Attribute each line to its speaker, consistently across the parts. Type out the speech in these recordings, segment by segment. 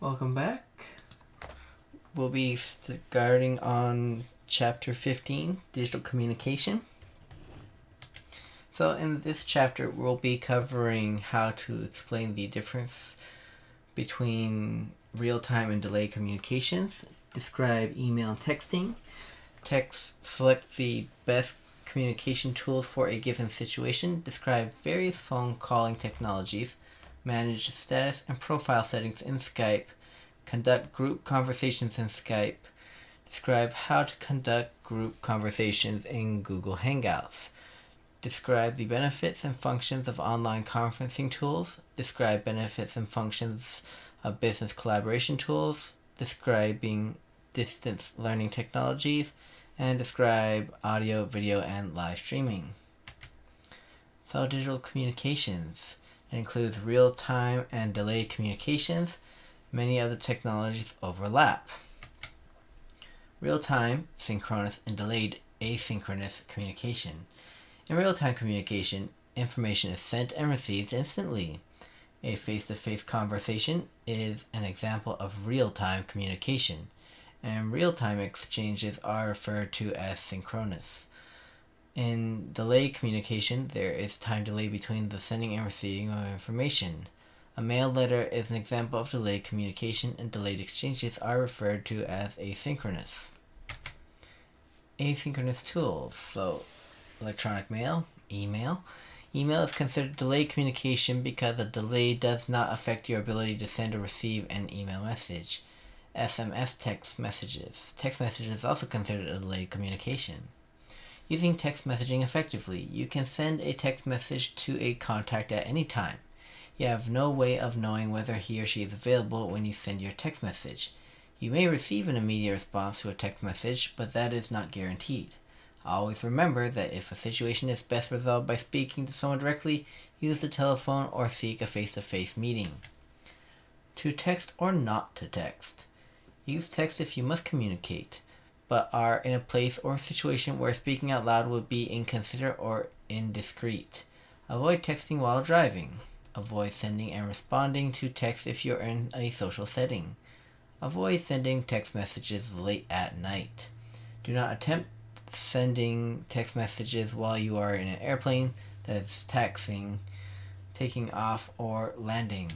Speaker 1: Welcome back. We'll be starting on chapter 15, Digital Communication. So in this chapter, we'll be covering how to explain the difference between real-time and delayed communications, describe email and texting, select the best communication tools for a given situation, describe various phone calling technologies, manage status and profile settings in Skype, conduct group conversations in Skype, describe how to conduct group conversations in Google Hangouts, describe the benefits and functions of online conferencing tools, describe benefits and functions of business collaboration tools, describing distance learning technologies, and describe audio, video, and live streaming. So digital communications. It includes real-time and delayed communications. Many of the technologies overlap. Real-time, synchronous, and delayed asynchronous communication. In real-time communication, information is sent and received instantly. A face-to-face conversation is an example of real-time communication, and real-time exchanges are referred to as synchronous. In delayed communication, there is time delay between the sending and receiving of information. A mail letter is an example of delayed communication, and delayed exchanges are referred to as asynchronous. Asynchronous tools. So, electronic mail, email. Email is considered delayed communication because the delay does not affect your ability to send or receive an email message. SMS text messages. Text messages is also considered a delayed communication. Using text messaging effectively, you can send a text message to a contact at any time. You have no way of knowing whether he or she is available when you send your text message. You may receive an immediate response to a text message, but that is not guaranteed. Always remember that if a situation is best resolved by speaking to someone directly, use the telephone or seek a face-to-face meeting. To text or not to text. Use text if you must communicate, but are in a place or situation where speaking out loud would be inconsiderate or indiscreet. Avoid texting while driving. Avoid sending and responding to text if you're in a social setting. Avoid sending text messages late at night. Do not attempt sending text messages while you are in an airplane that is taxiing, taking off, or landing.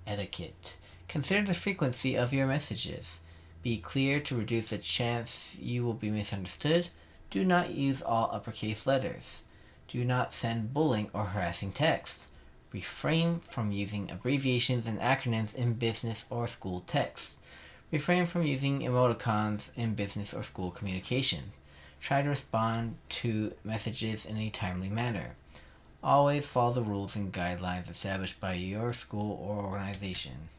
Speaker 1: Etiquette. Consider the frequency of your messages. Be clear to reduce the chance you will be misunderstood. Do not use all uppercase letters. Do not send bullying or harassing text. Refrain from using abbreviations and acronyms in business or school text. Refrain from using emoticons in business or school communication. Try to respond to messages in a timely manner. Always follow the rules and guidelines established by your school or organization.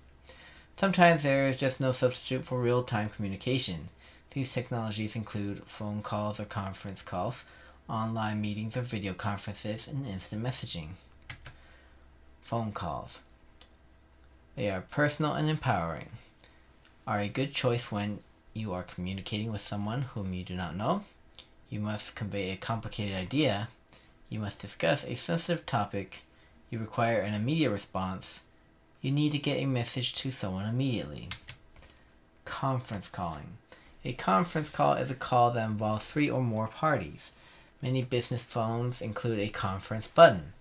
Speaker 1: Sometimes there is just no substitute for real-time communication. These technologies include phone calls or conference calls, online meetings or video conferences, and instant messaging. Phone calls. They are personal and empowering. Are a good choice when you are communicating with someone whom you do not know. You must convey a complicated idea. You must discuss a sensitive topic. You require an immediate response. You need to get a message to someone immediately. Conference calling. A conference call is a call that involves 3 or more parties. Many business phones include a conference button.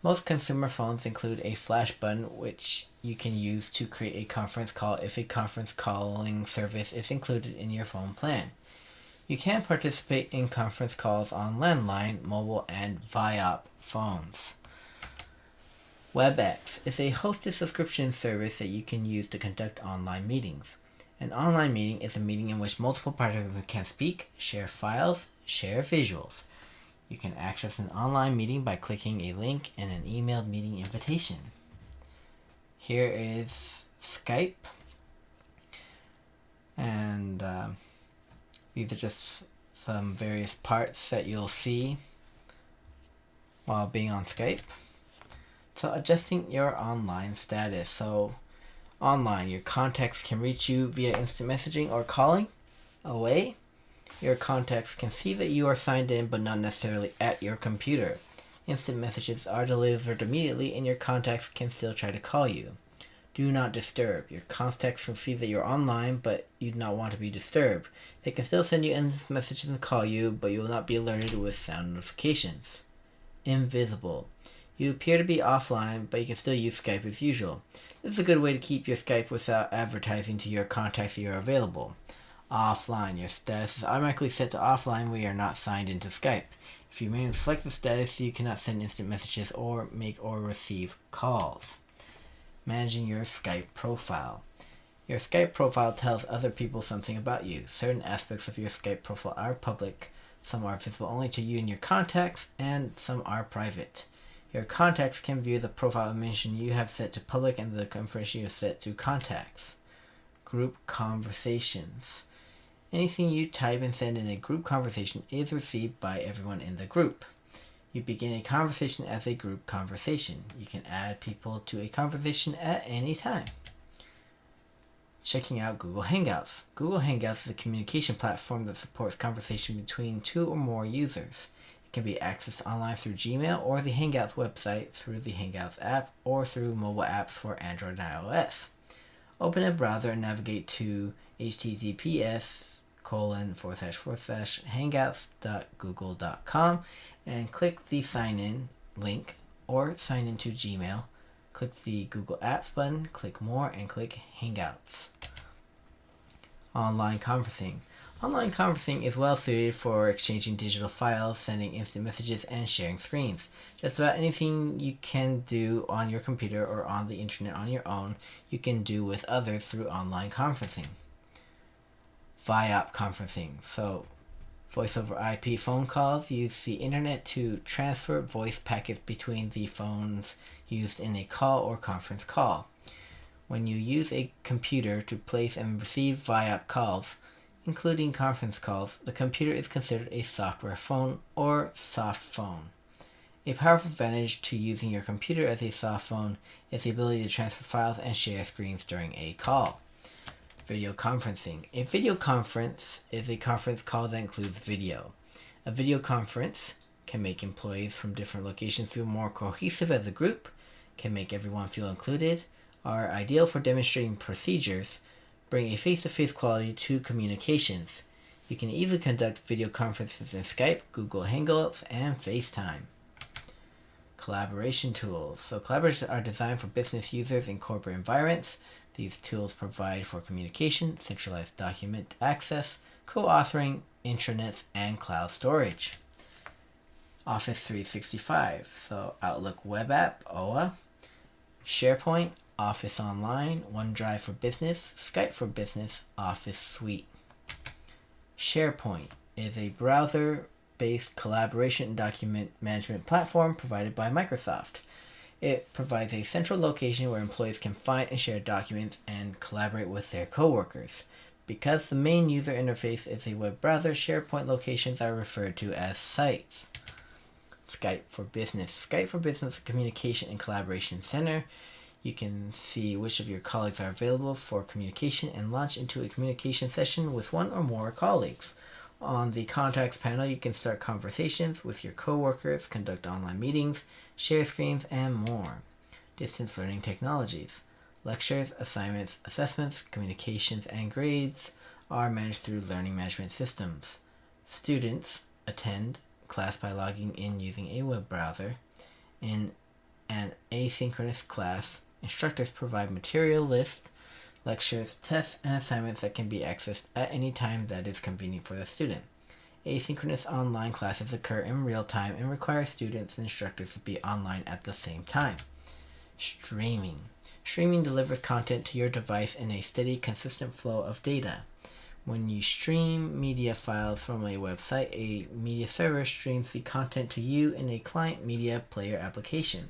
Speaker 1: Most consumer phones include a flash button which you can use to create a conference call if a conference calling service is included in your phone plan. You can participate in conference calls on landline, mobile, and VoIP phones. WebEx is a hosted subscription service that you can use to conduct online meetings. An online meeting is a meeting in which multiple participants can speak, share files, share visuals. You can access an online meeting by clicking a link in an emailed meeting invitation. Here is Skype. And these are just some various parts that you'll see while being on Skype. So adjusting your online status. So online, your contacts can reach you via instant messaging or calling away. Your contacts can see that you are signed in but not necessarily at your computer. Instant messages are delivered immediately and your contacts can still try to call you. Do not disturb. Your contacts can see that you're online, but you do not want to be disturbed. They can still send you endless messages and call you, but you will not be alerted with sound notifications. Invisible. You appear to be offline, but you can still use Skype as usual. This is a good way to keep your Skype without advertising to your contacts that you're available. Offline. Your status is automatically set to offline when you are not signed into Skype. If you remain in selected status, you cannot send instant messages or make or receive calls. Managing your Skype profile. Your Skype profile tells other people something about you. Certain aspects of your Skype profile are public, some are visible only to you and your contacts, and some are private. Your contacts can view the profile information you have set to public and the information you have set to contacts. Group conversations. Anything you type and send in a group conversation is received by everyone in the group. You begin a conversation as a group conversation. You can add people to a conversation at any time. Checking out Google Hangouts. Google Hangouts is a communication platform that supports conversation between two or more users. It can be accessed online through Gmail or the Hangouts website through the Hangouts app or through mobile apps for Android and iOS. Open a browser and navigate to https://hangouts.google.com and click the sign in link or sign into Gmail. Click the Google Apps button, click More, and click Hangouts. Online conferencing. Online conferencing is well suited for exchanging digital files, sending instant messages, and sharing screens. Just about anything you can do on your computer or on the internet on your own, you can do with others through online conferencing. VoIP conferencing. So, voice over IP phone calls use the internet to transfer voice packets between the phones used in a call or conference call. When you use a computer to place and receive VoIP calls, including conference calls, the computer is considered a software phone or soft phone. A powerful advantage to using your computer as a soft phone is the ability to transfer files and share screens during a call. Video conferencing. A video conference is a conference call that includes video. A video conference can make employees from different locations feel more cohesive as a group, can make everyone feel included, are ideal for demonstrating procedures, bring a face-to-face quality to communications. You can easily conduct video conferences in Skype, Google Hangouts, and FaceTime. Collaboration tools. So collaborators are designed for business users in corporate environments. These tools provide for communication, centralized document access, co-authoring, intranets, and cloud storage. Office 365, so Outlook Web App, OA, SharePoint, Office Online, OneDrive for Business, Skype for Business, Office Suite. SharePoint is a browser-based collaboration and document management platform provided by Microsoft. It provides a central location where employees can find and share documents and collaborate with their coworkers. Because the main user interface is a web browser, SharePoint locations are referred to as sites. Skype for Business. Skype for Business is a communication and collaboration center. You can see which of your colleagues are available for communication and launch into a communication session with one or more colleagues. On the contacts panel, you can start conversations with your coworkers, conduct online meetings, share screens, and more. Distance learning technologies. Lectures, assignments, assessments, communications, and grades are managed through learning management systems. Students attend class by logging in using a web browser. In an asynchronous class, instructors provide material lists, lectures, tests, and assignments that can be accessed at any time that is convenient for the student. Asynchronous online classes occur in real time and require students and instructors to be online at the same time. Streaming. Streaming delivers content to your device in a steady, consistent flow of data. When you stream media files from a website, a media server streams the content to you in a client media player application.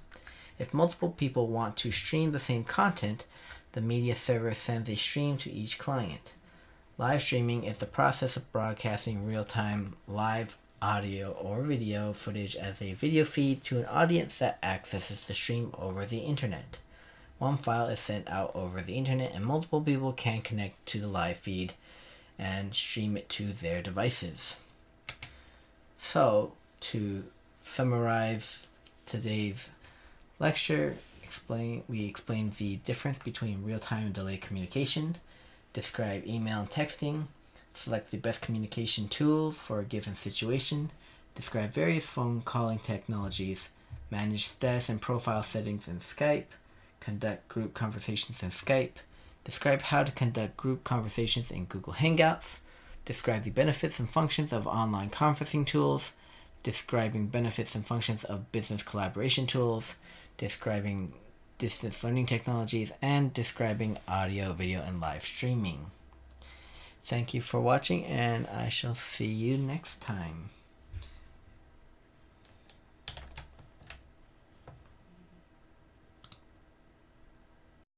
Speaker 1: If multiple people want to stream the same content, the media server sends a stream to each client. Live streaming is the process of broadcasting real-time live audio or video footage as a video feed to an audience that accesses the stream over the internet. One file is sent out over the internet and multiple people can connect to the live feed and stream it to their devices. So, to summarize today's lecture, we explain the difference between real-time and delayed communication, describe email and texting, select the best communication tool for a given situation, describe various phone calling technologies, manage status and profile settings in Skype, conduct group conversations in Skype, describe how to conduct group conversations in Google Hangouts, describe the benefits and functions of online conferencing tools, describing benefits and functions of business collaboration tools, describing distance learning technologies, and describing audio, video, and live streaming. Thank you for watching, and I shall see you next time.